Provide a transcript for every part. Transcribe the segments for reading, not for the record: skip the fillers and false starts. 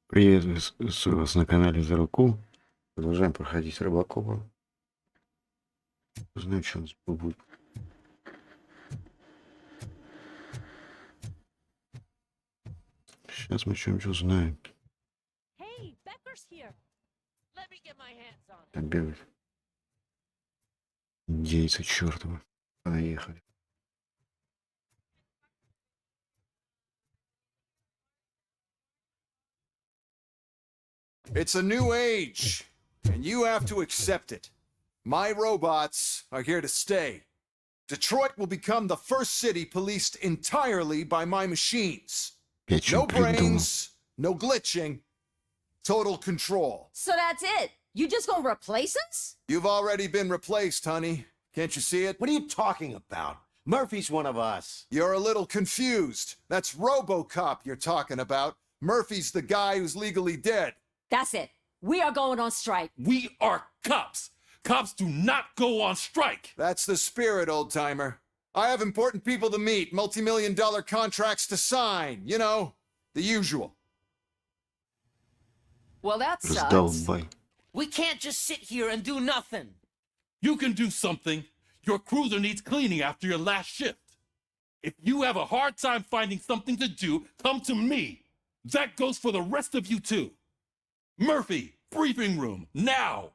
Приветствую вас на канале Игроки. Продолжаем проходить Робокопа. Узнаем, что у нас будет. Сейчас мы что-нибудь узнаем. Так бегать. Индейцы чертовы. Поехали. It's a new age, and you have to accept it. My robots are here to stay. Detroit will become the first city policed entirely by my machines. No brains, no glitching, total control. So that's it? You just gonna replace us? You've already been replaced, honey. Can't you see it? What are you talking about? Murphy's one of us. You're a little confused. That's RoboCop you're talking about. Murphy's the guy who's legally dead. That's it. We are going on strike. We are cops. Cops do not go on strike. That's the spirit, old-timer. I have important people to meet, multi-million-dollar contracts to sign. You know, the usual. Well, that sucks. We can't just sit here and do nothing. You can do something. Your cruiser needs cleaning after your last shift. If you have a hard time finding something to do, come to me. That goes for the rest of you too. Murphy, briefing room, now!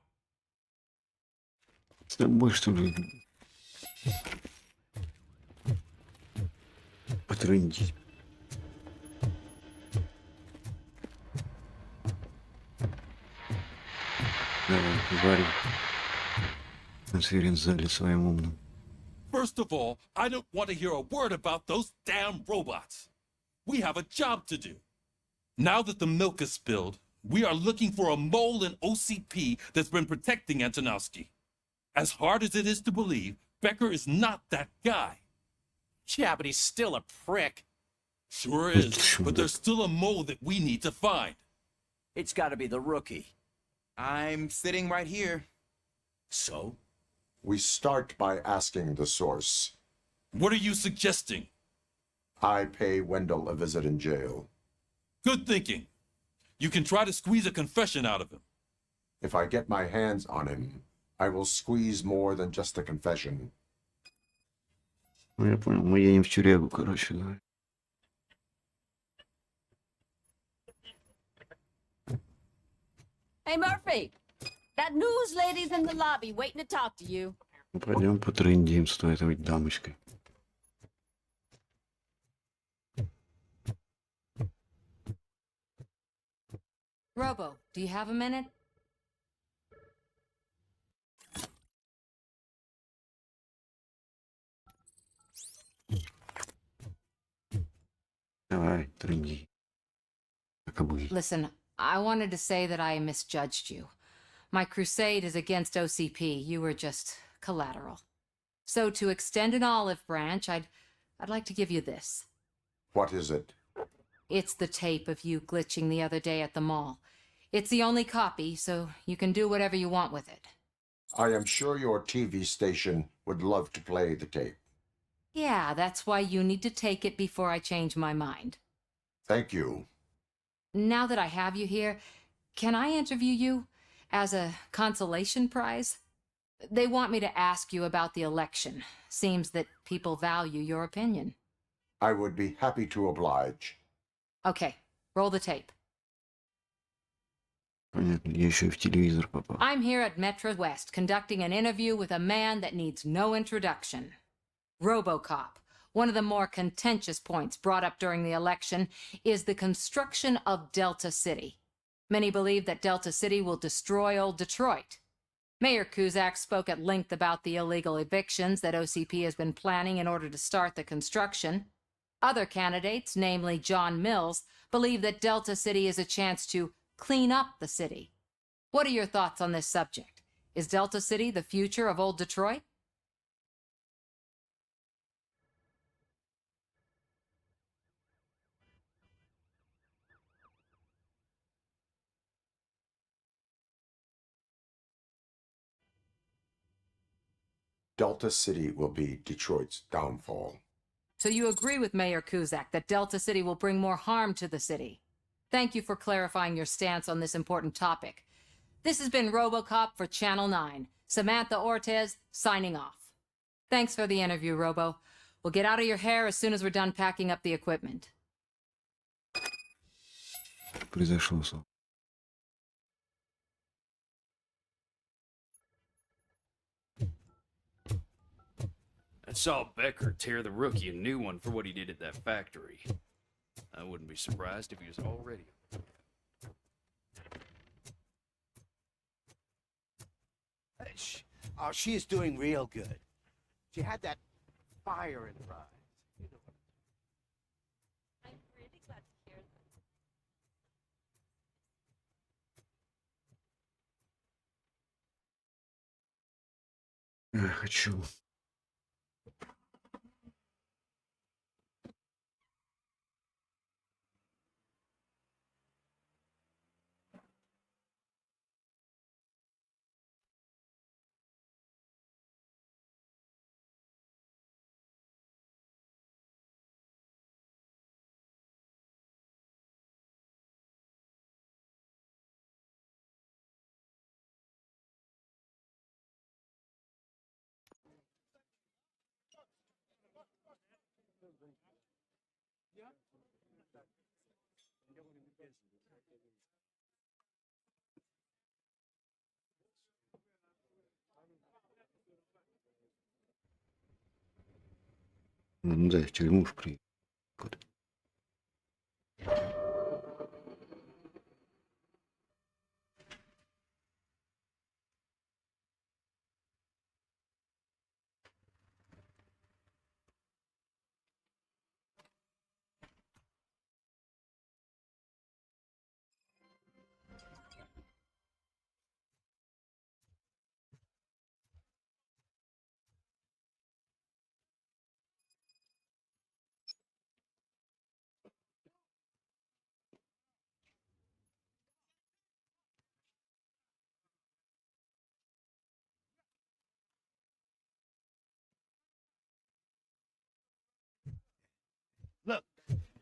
С тобой, что ли? Потрындить. Давай, говори. Конференц-зале своим умным. First of all, I don't want to hear a word about those damn robots. We have a job to do. Now that the milk is spilled, we are looking for a mole in OCP that's been protecting Antonowski. As hard as it is to believe, Becker is not that guy. Yeah, but he's still a prick. Sure is, but there's still a mole that we need to find. It's got to be the rookie. I'm sitting right here. So? We start by asking the source. What are you suggesting? I pay Wendell a visit in jail. Good thinking. You can try to squeeze a confession out of him. If I get my hands on him, I will squeeze more than just a confession. Ну, я понял, мы едем в тюрягу, короче говоря. Hey, Murphy! That news lady's in the lobby waiting to talk to you. Ну, пойдем потрындим с той этой дамочкой. Robo, do you have a minute? Давай, трынди. Как обычно. Listen, I wanted to say that I misjudged you. My crusade is against OCP. You were just collateral. So to extend an olive branch, I'd like to give you this. What is it? It's the tape of you glitching the other day at the mall. It's the only copy, so you can do whatever you want with it. I am sure your TV station would love to play the tape. Yeah, that's why you need to take it before I change my mind. Thank you. Now that I have you here, can I interview you as a consolation prize? They want me to ask you about the election. Seems that people value your opinion. I would be happy to oblige. Okay, roll the tape. Понятно, я еще и в телевизор попал. I'm here at Metro West conducting an interview with a man that needs no introduction. RoboCop. One of the more contentious points brought up during the election is the construction of Delta City. Many believe that Delta City will destroy old Detroit. Mayor Cusack spoke at length about the illegal evictions that OCP has been planning in order to start the construction. Other candidates, namely John Mills, believe that Delta City is a chance to clean up the city. What are your thoughts on this subject? Is Delta City the future of old Detroit? Delta City will be Detroit's downfall. So you agree with Mayor Kuzak that Delta City will bring more harm to the city? Thank you for clarifying your stance on this important topic. This has been RoboCop for Channel 9. Samantha Ortez, signing off. Thanks for the interview, Robo. We'll get out of your hair as soon as we're done packing up the equipment. Произошло со. I saw Becker tear the rookie a new one for what he did at that factory. I wouldn't be surprised if he was already. Oh, she is doing real good. She had that fire in her eyes. I'm really glad to hear that. Хочу. Ну да, в тюрьму в приехал. Look,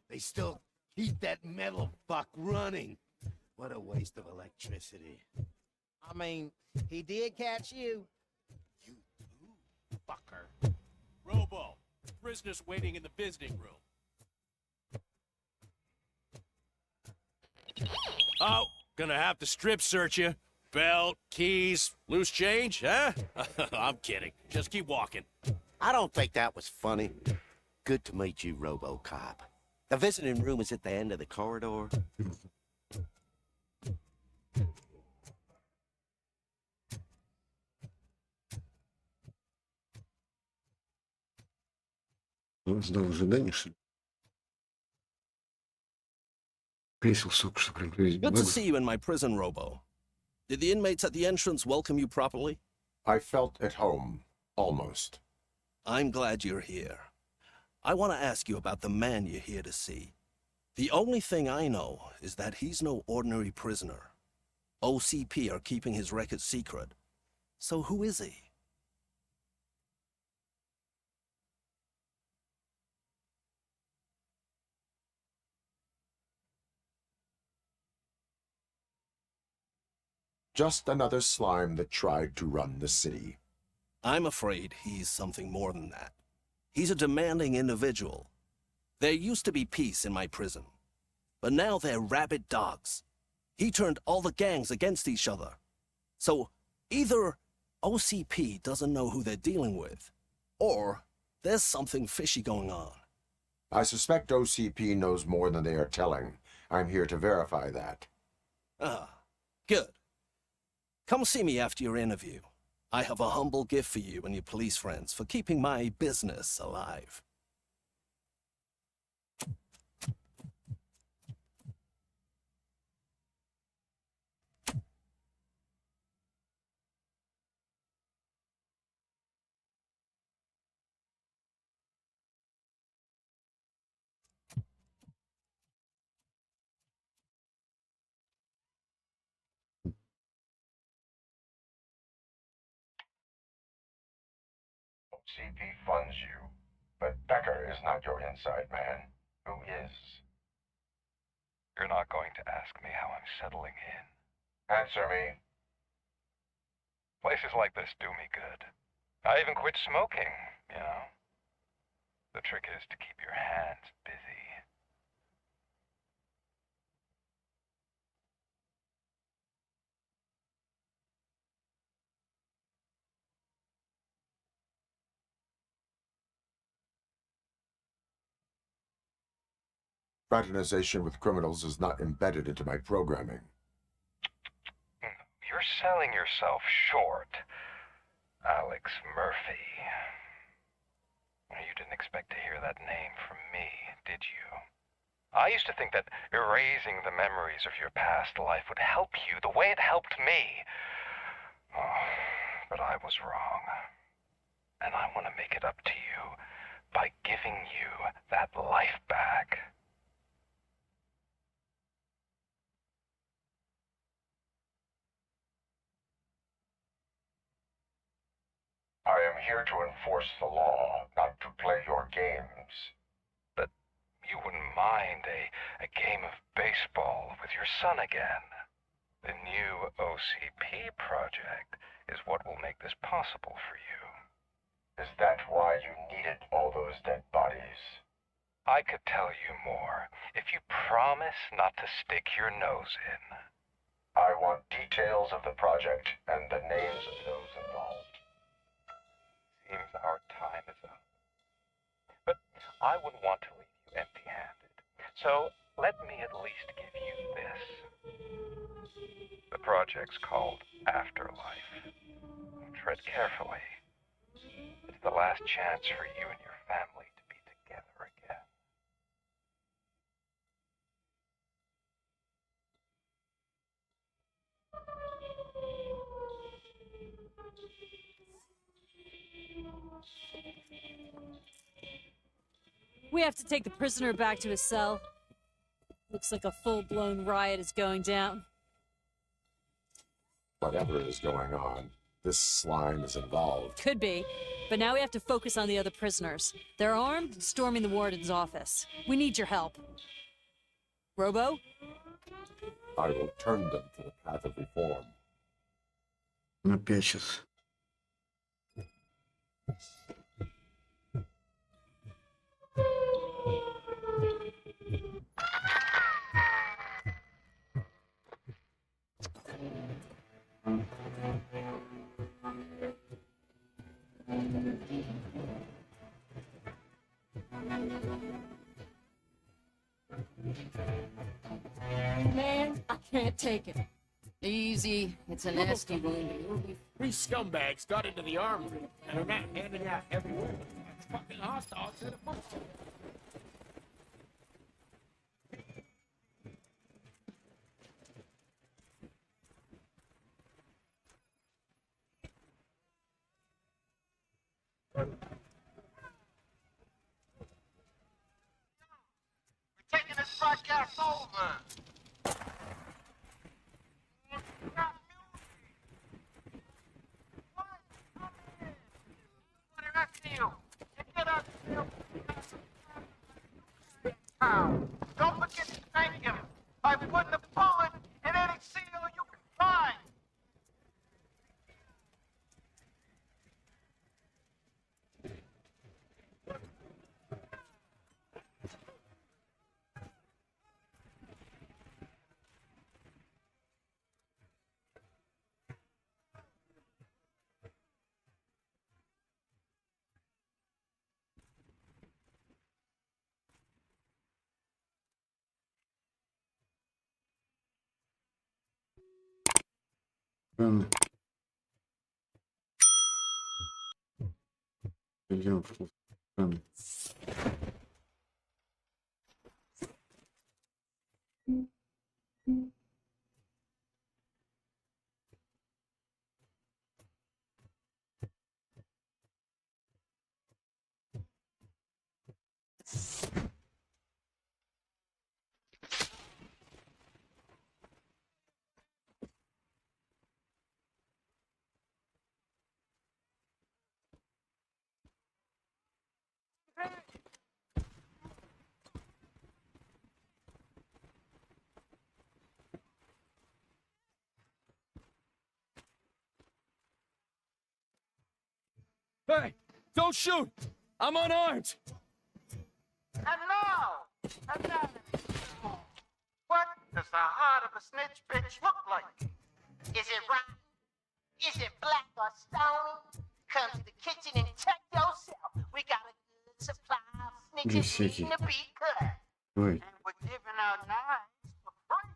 they still keep that metal fuck running. What a waste of electricity. I mean, he did catch you. You too, fucker. Robo, prisoners waiting in the visiting room. Oh, gonna have to strip search you. Belt, keys, loose change, huh? I'm kidding. Just keep walking. I don't think that was funny. Good to meet you, RoboCop. The visiting room is at the end of the corridor. Он сдал ожидание, что ли? Кресел сок, что прям весь Good to see you in my prison, Robo. Did the inmates at the entrance welcome you properly? I felt at home, almost. I'm glad you're here. I want to ask you about the man you're here to see. The only thing I know is that he's no ordinary prisoner. OCP are keeping his record secret. So who is he? Just another slime that tried to run the city. I'm afraid he's something more than that. He's a demanding individual. There used to be peace in my prison, but now they're rabid dogs. He turned all the gangs against each other. So either OCP doesn't know who they're dealing with, or there's something fishy going on. I suspect OCP knows more than they are telling. I'm here to verify that. Ah, good. Come see me after your interview. I have a humble gift for you and your police friends for keeping my business alive. CP funds you, but Becker is not your inside man. Who is? You're not going to ask me how I'm settling in. Answer me. Places like this do me good. I even quit smoking, you know. The trick is to keep your hands busy. Fraternization with criminals is not embedded into my programming. You're selling yourself short, Alex Murphy. You didn't expect to hear that name from me, did you? I used to think that erasing the memories of your past life would help you the way it helped me. Oh, but I was wrong. And I want to make it up to you by giving you that life back. I am here to enforce the law, not to play your games. But you wouldn't mind a game of baseball with your son again. The new OCP project is what will make this possible for you. Is that why you needed all those dead bodies? I could tell you more if you promise not to stick your nose in. I want details of the project and the names of those involved. Seems our time is up. But I wouldn't want to leave you empty-handed. So let me at least give you this. The project's called Afterlife. Tread carefully. It's the last chance for you and your family to be together again. We have to take the prisoner back to his cell. Looks like a full-blown riot is going down. Whatever is going on, this slime is involved. Could be, but now we have to focus on the other prisoners. They're armed, storming the warden's office. We need your help. Robo? I will turn them to the path of reform. Опять сейчас. Man, I can't take it. Easy. It's a nasty wound. Three scumbags got into the armory and are now handing out heavy weapons. It's fucking hostile to the bunch. We're taking this broadcast over. Don't forget to thank him by putting a bullet in any seal you can find. Странно. Идем. Странно. Hey, don't shoot! I'm unarmed! Hello! Hello! What does the heart of a snitch bitch look like? Is it rotten? Is it black or stone? Come to the kitchen and check yourself. We got a good supply of snitches waiting to be cut. Ой. And we're giving out knives for free.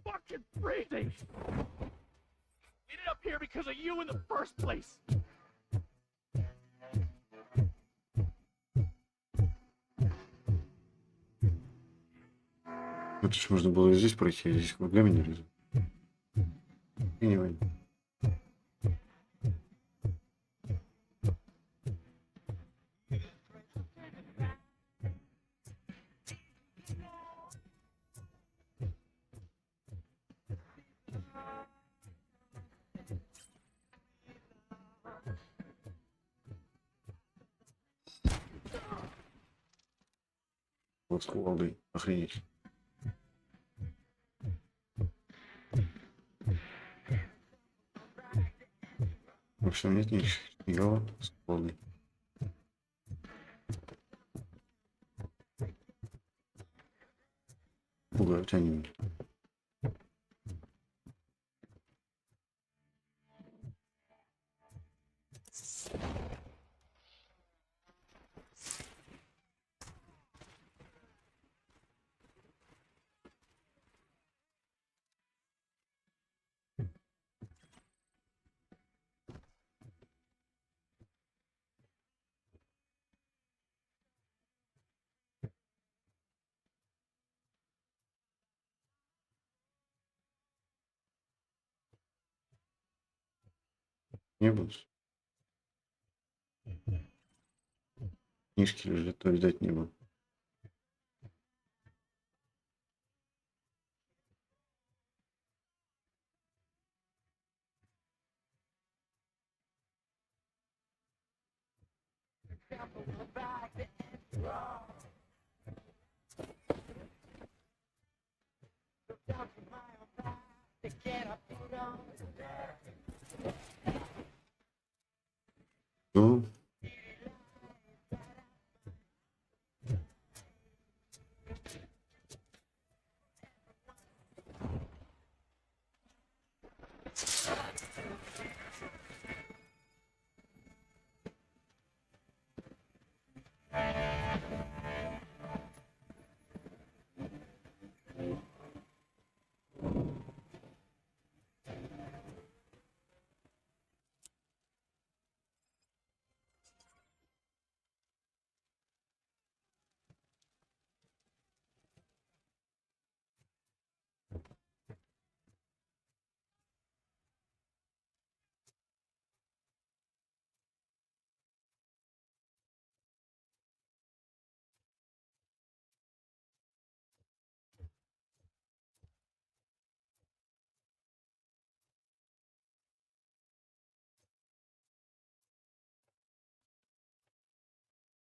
Fucking breathing! We ended up here because of you in the first place! Это ж можно было и здесь пройти, а здесь кругами не лезу. И не война. Вот с кувалдой. Охренеть. В общем, нет никаких фигалов с кувалдой. Пугают они меня. Не буду. Книжки лежат, то видать не было. Ну,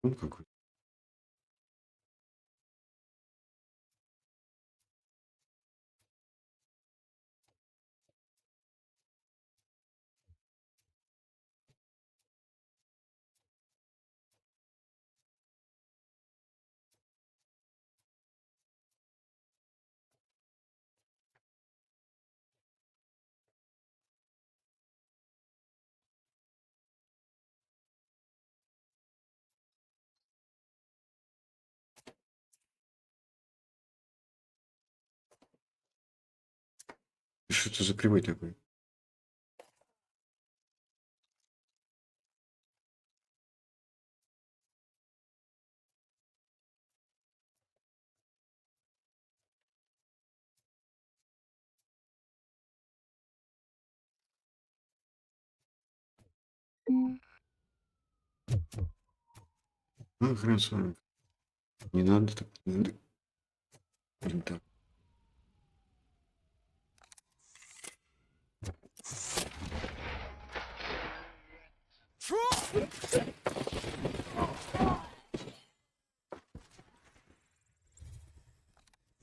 Ну, какой. Что это за кривой такой? Ну, хрен с вами. Не надо так. Не надо. Блин, так.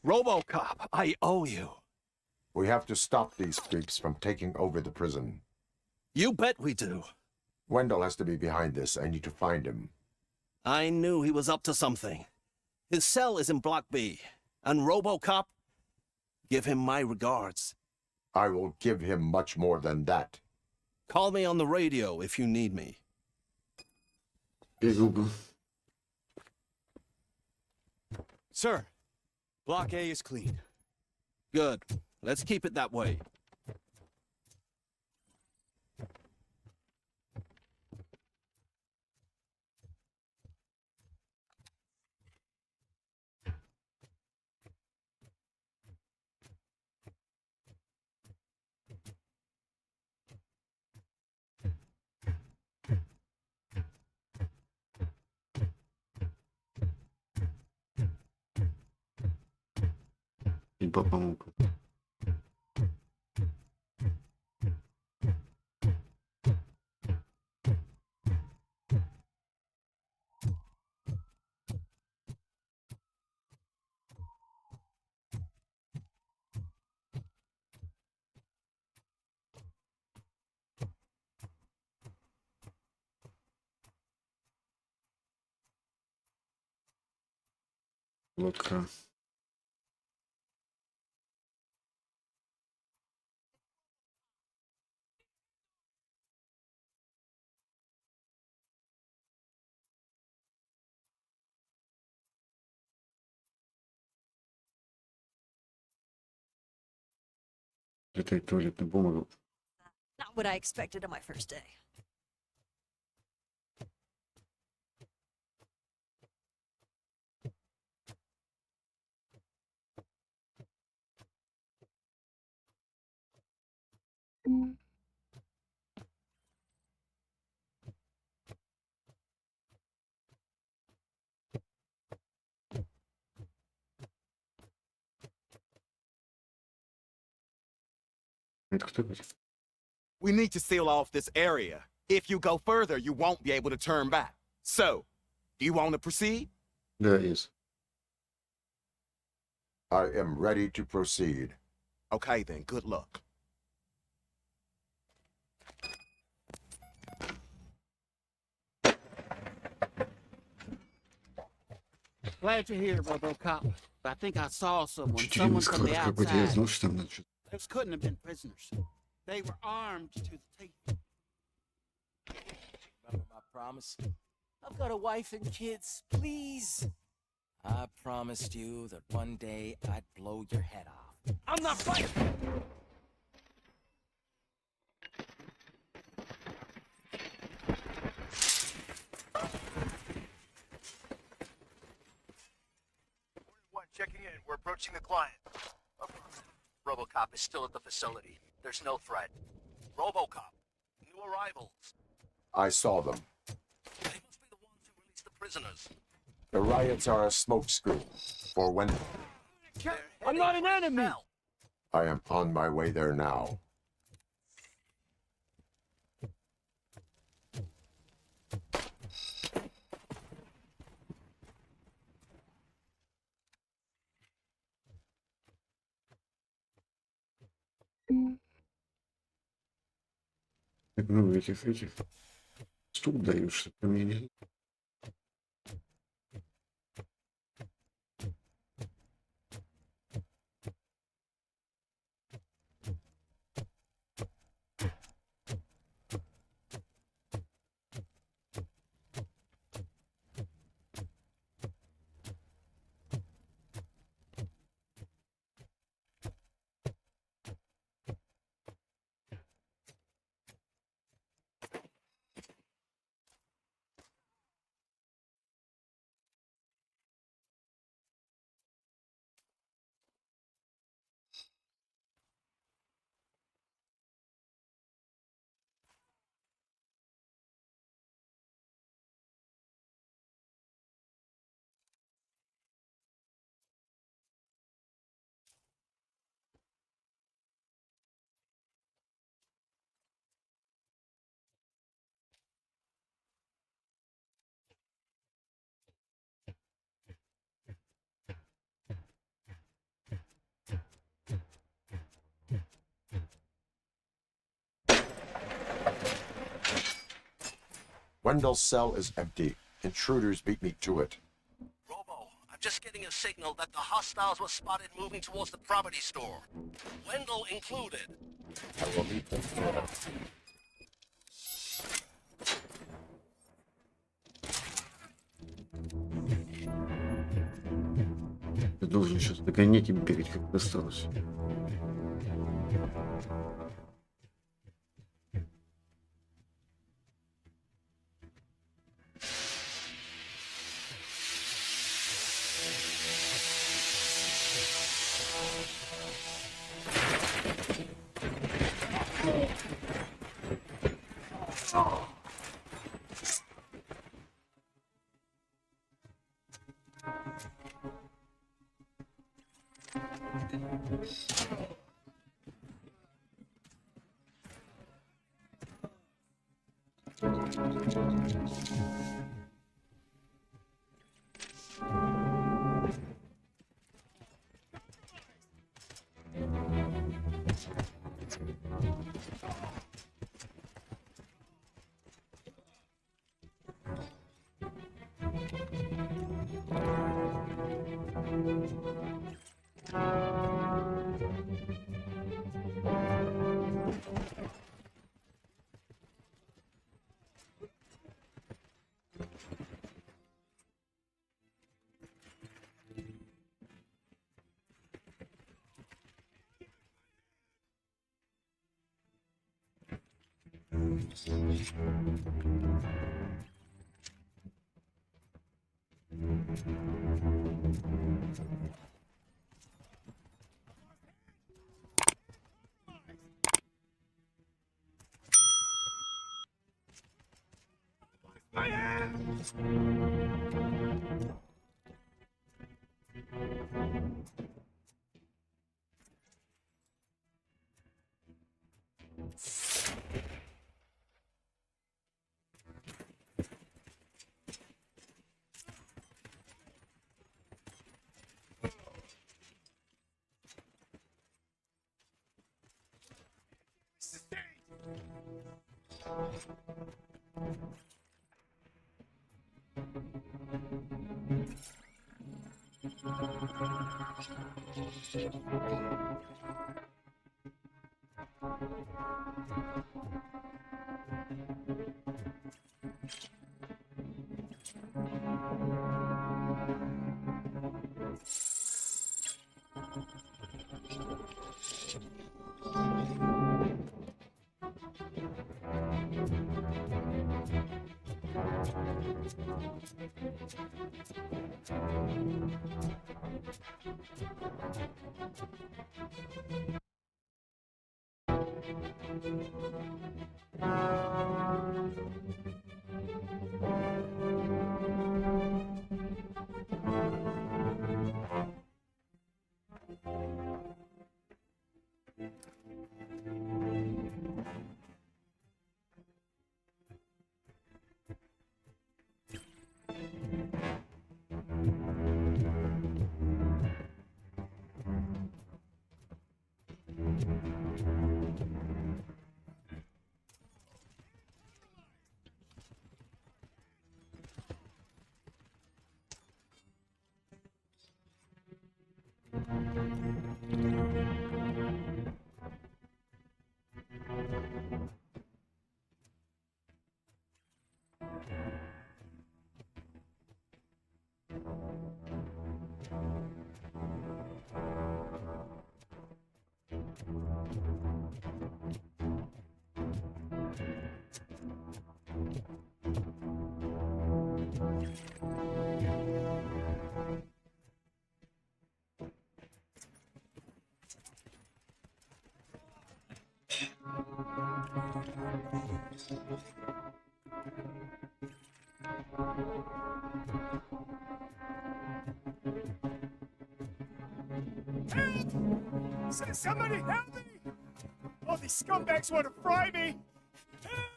RoboCop, I owe you. We have to stop these creeps from taking over the prison. You bet we do. Wendell has to be behind this. I need to find him. I knew he was up to something. His cell is in Block B. And RoboCop, give him my regards. I will give him much more than that. Call me on the radio if you need me. Hey, Google. Sir, Block A is clean. Good. Let's keep it that way. И помог. Лодка. Это туалетная бумага. Not what I expected on my first day. Это кто будет? We need to seal off this area. If you go further, you won't be able to turn back. So, do you want to proceed? Да, есть. I am ready to proceed. Okay then, good luck. Glad you're here, RoboCop. I think I saw someone. Чуть Someone не from the сказал, какой-то я outside. знал, что там надо что-то. Those couldn't have been prisoners. They were armed to the teeth. Remember my promise? I've got a wife and kids. Please. I promised you that one day I'd blow your head off. I'm not fighting. Checking in. We're approaching the client. RoboCop is still at the facility. There's no threat. RoboCop. New arrivals. I saw them. They must be the ones who released the prisoners. The riots are a smokescreen for Wendell. I'm not an enemy. I am on my way there now. Так, ну, этих. Стул дают, что поменять. Wendell's cell is empty. Intruders beat me to it. Robo, I'm just getting a signal that the hostiles were spotted moving towards the property store. Wendell included. I will meet them there. Ты должен сейчас догонять и бегать, как досталось. Somebody help me! Oh, these scumbags want to fry me! Help!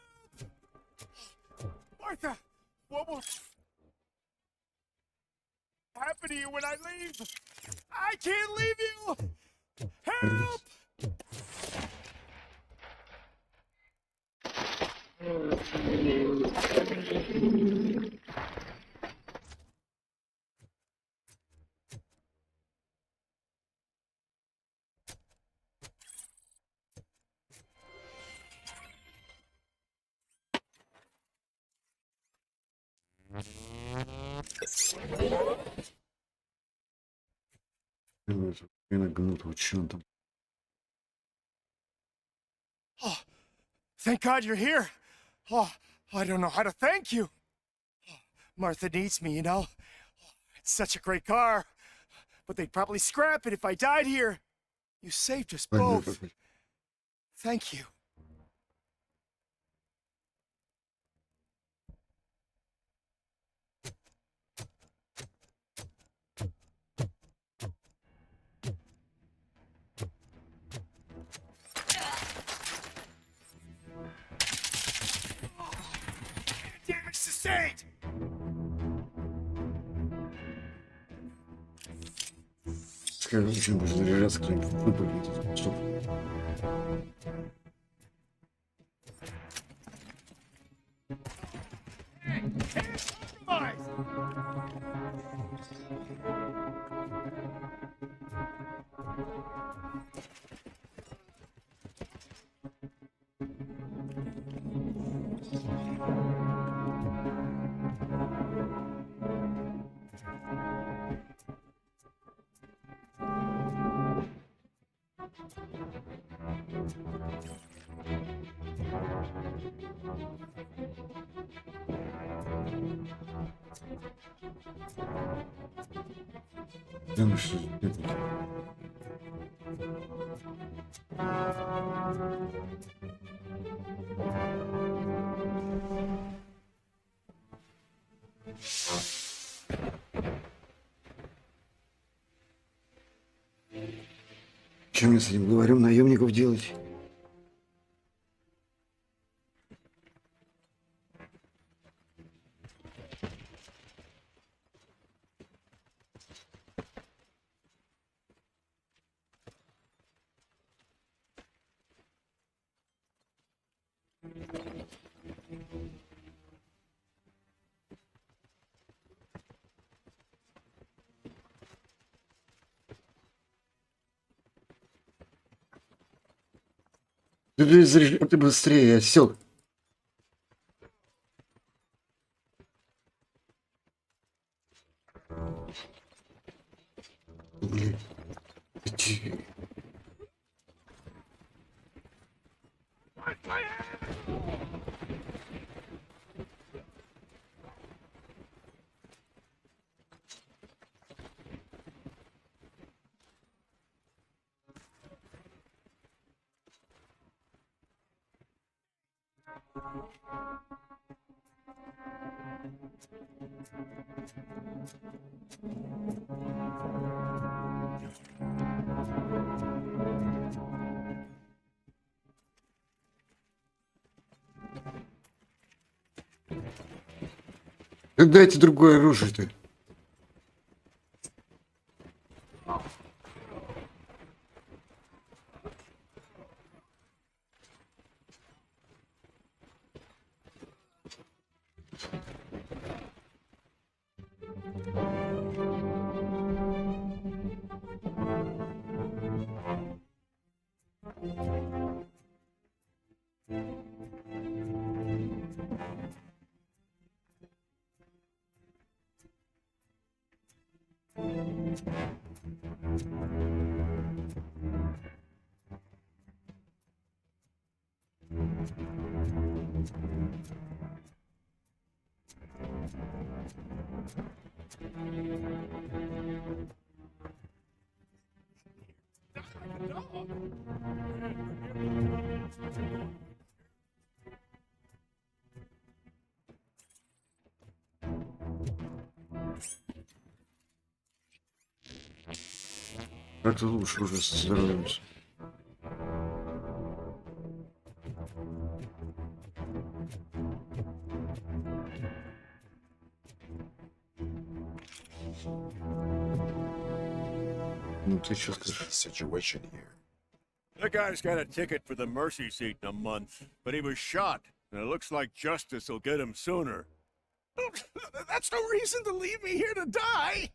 Martha, what will happen to you when I leave? I can't leave you! Help! Гнут, вот что он там. Oh, thank God you're here. Oh, I don't know how to thank you. Martha needs me, you know. It's such a great car. But they'd probably scrap it if I died here. You saved us both. Thank you. Damage sustained! Скажи, очень будет заряжаться, кто-нибудь выпадет. Стоп. Ну что, что мне с этим главарем наемников делать? Ты быстрее, осел. Блин. Иди. Дайте другое оружие-то. Как-то лучше уже со здоровьем. Ну ты что скажешь? Situation here. That guy's got a ticket for the mercy seat in a month, but he was shot, and it looks like justice will get him sooner. That's no reason to leave me here to die!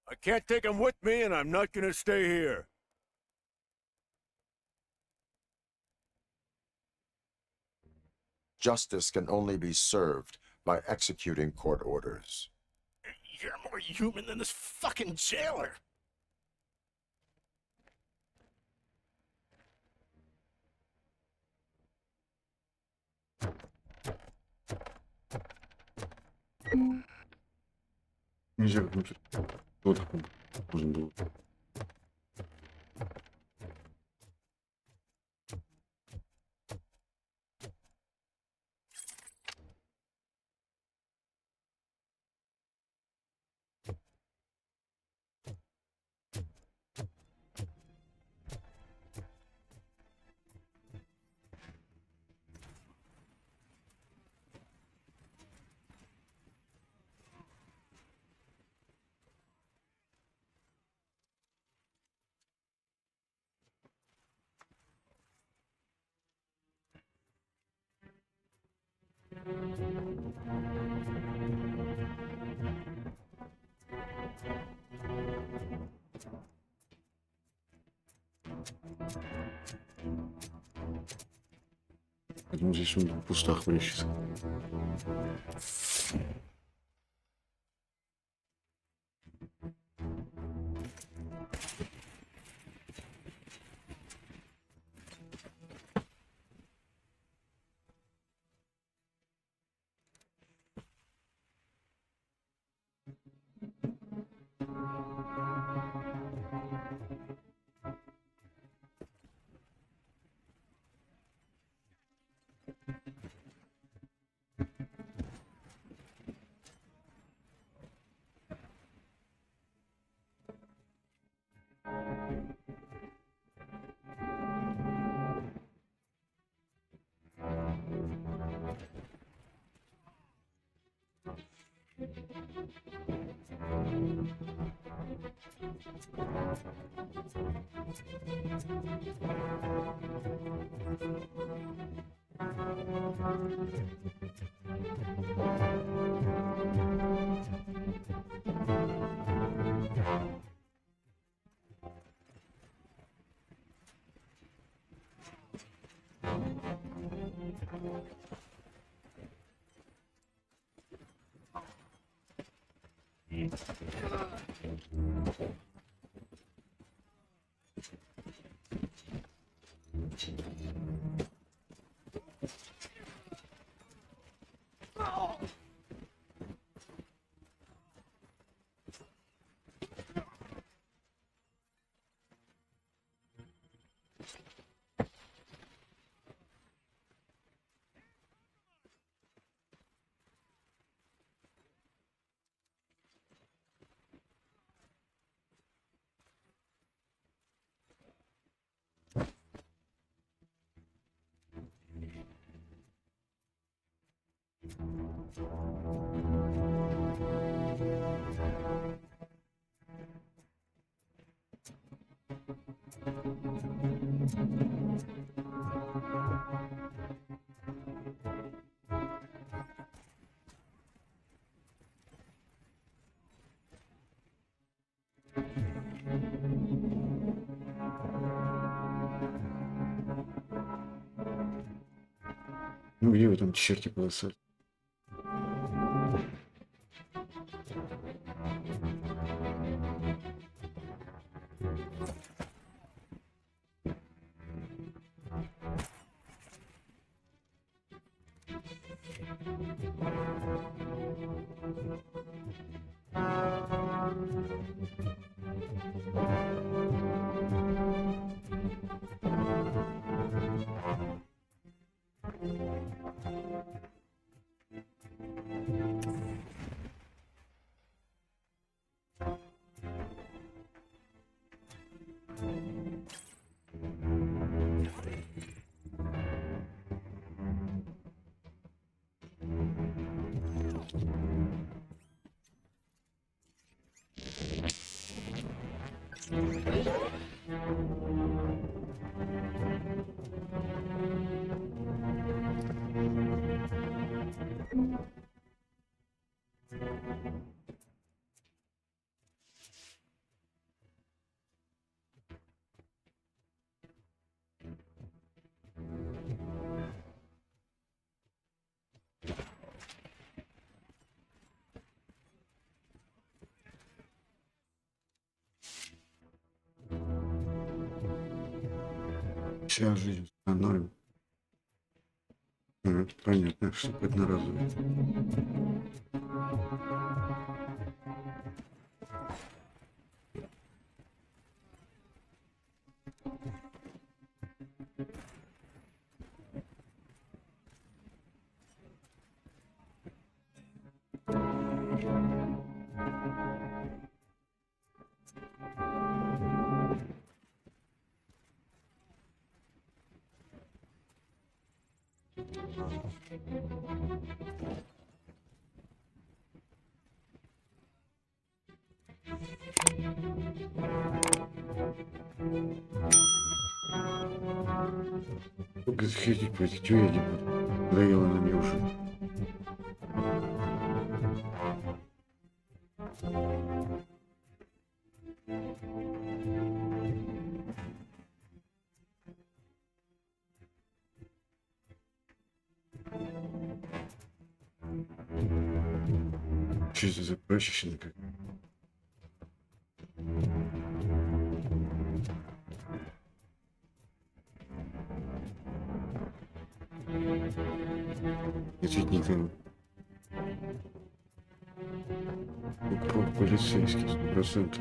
I can't take him with me, and I'm not gonna stay here. Justice can only be served by executing court orders. You're more human than this fucking jailer! Нельзя внутрь. Вот так можно было. Поэтому здесь он в кустах врещется. Ну где вы там черти полосали? Сейчас жизнь установим. Понятно, что это одноразовое. Только захотеть пойти, чего я не буду? Надоело на мне уже. Что это за прачечная как? Защитника. Киборг-полицейским, 100%.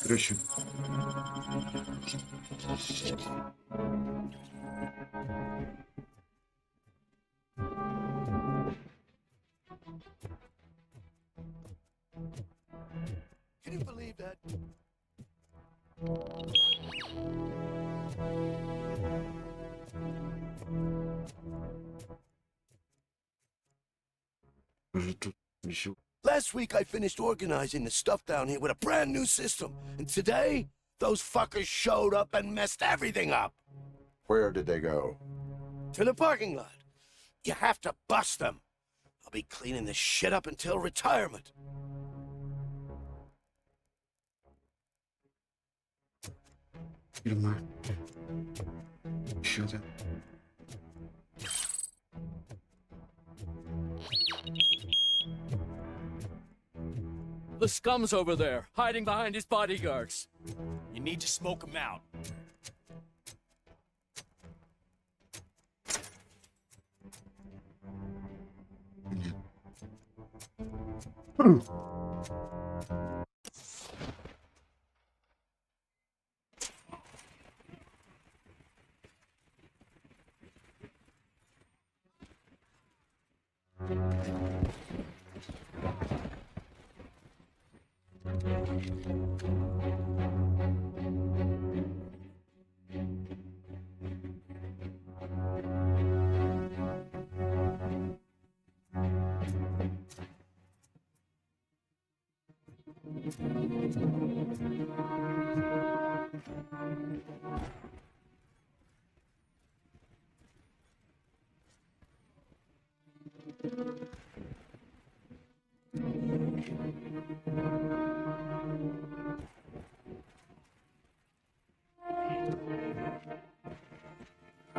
Короче. Can you believe that? Last week I finished organizing the stuff down here with a brand new system. And today, those fuckers showed up and messed everything up. Where did they go? To the parking lot. You have to bust them. I'll be cleaning this shit up until retirement. Сюда. The scum's over there, hiding behind his bodyguards. You need to smoke him out.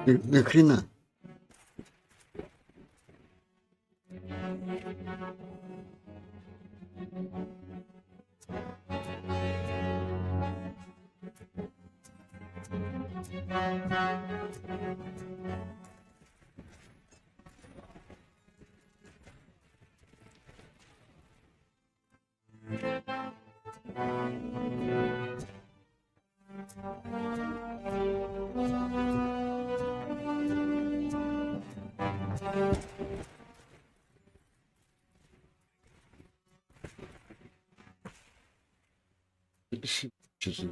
Нахрена? Что за...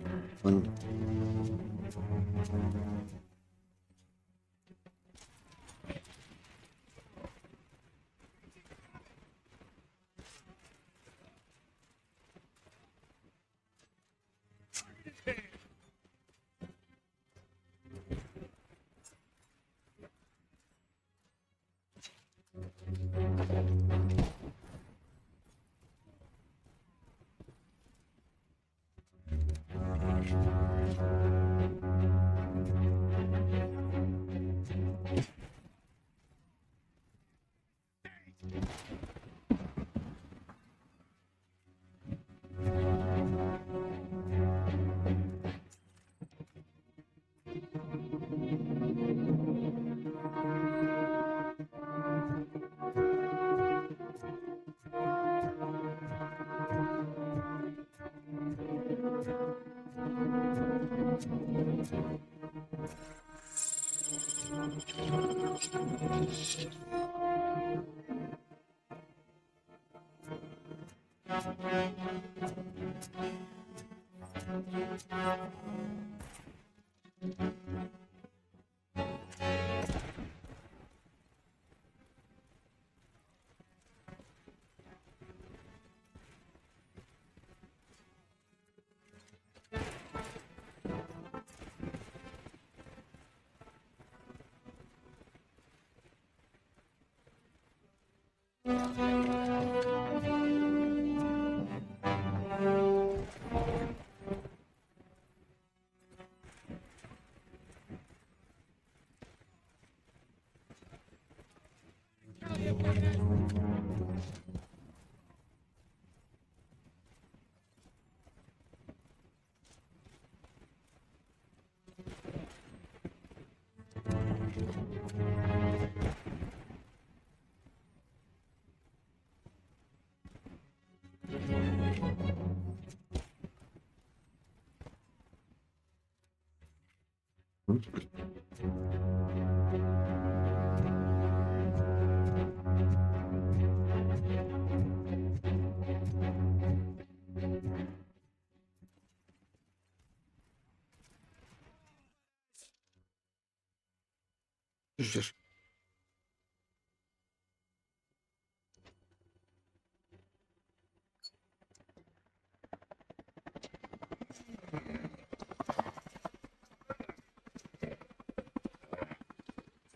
Ждешь?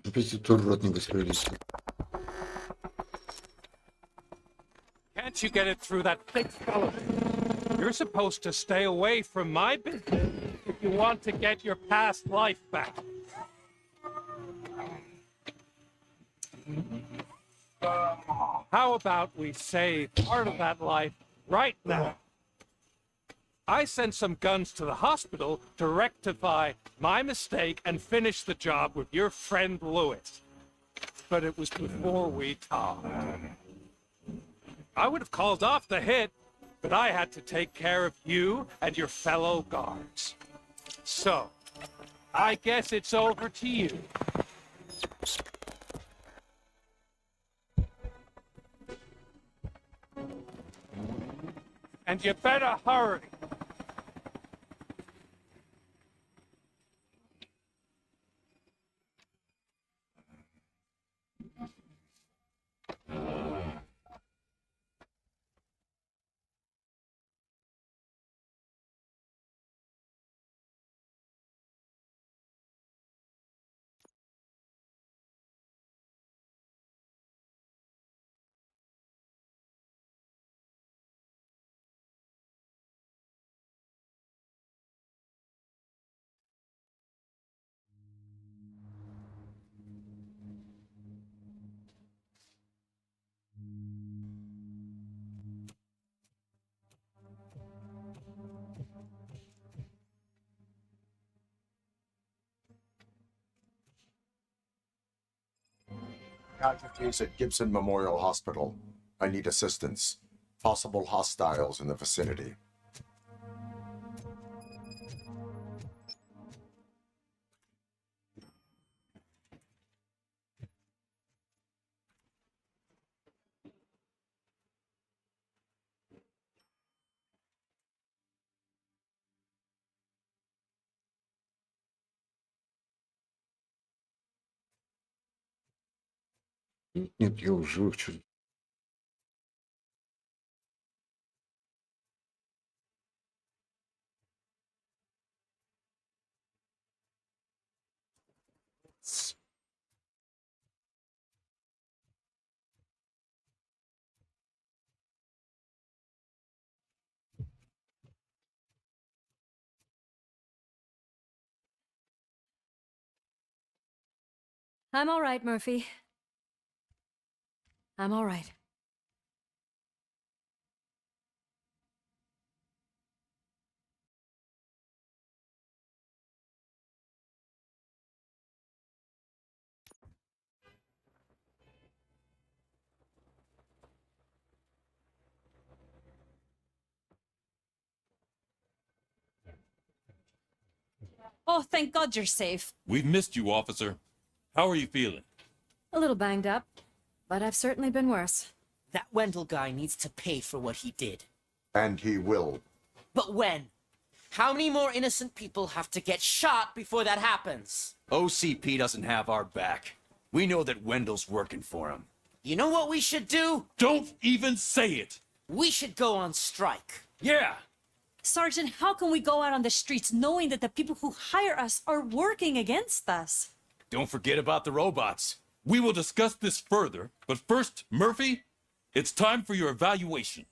Опять этот урод не выстрелился. Can't you get it through that thick skull? You're supposed to stay away from my business if you want to get your past life back. How about we save part of that life right now? I sent some guns to the hospital to rectify my mistake and finish the job with your friend Lewis. But it was before we talked. I would have called off the hit, but I had to take care of you and your fellow guards. So, I guess it's over to you. And you better hurry. Casualties at Gibson Memorial Hospital. I need assistance. Possible hostiles in the vicinity. Нет, я уже живых чуть. I'm all right, Murphy. I'm all right. Oh, thank God you're safe. We've missed you, officer. How are you feeling? A little banged up, but I've certainly been worse. That Wendell guy needs to pay for what he did. And he will. But when? How many more innocent people have to get shot before that happens? OCP doesn't have our back. We know that Wendell's working for him. You know what we should do? Don't even say it! We should go on strike. Yeah! Sergeant, how can we go out on the streets knowing that the people who hire us are working against us? Don't forget about the robots. We will discuss this further, but first, Murphy, it's time for your evaluation.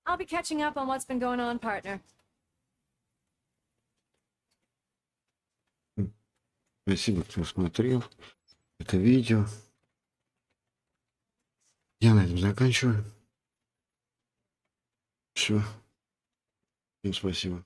I'll be catching up on what's been going on, partner. Спасибо, кто смотрел это видео. Я на этом заканчиваю. Все. Всем спасибо.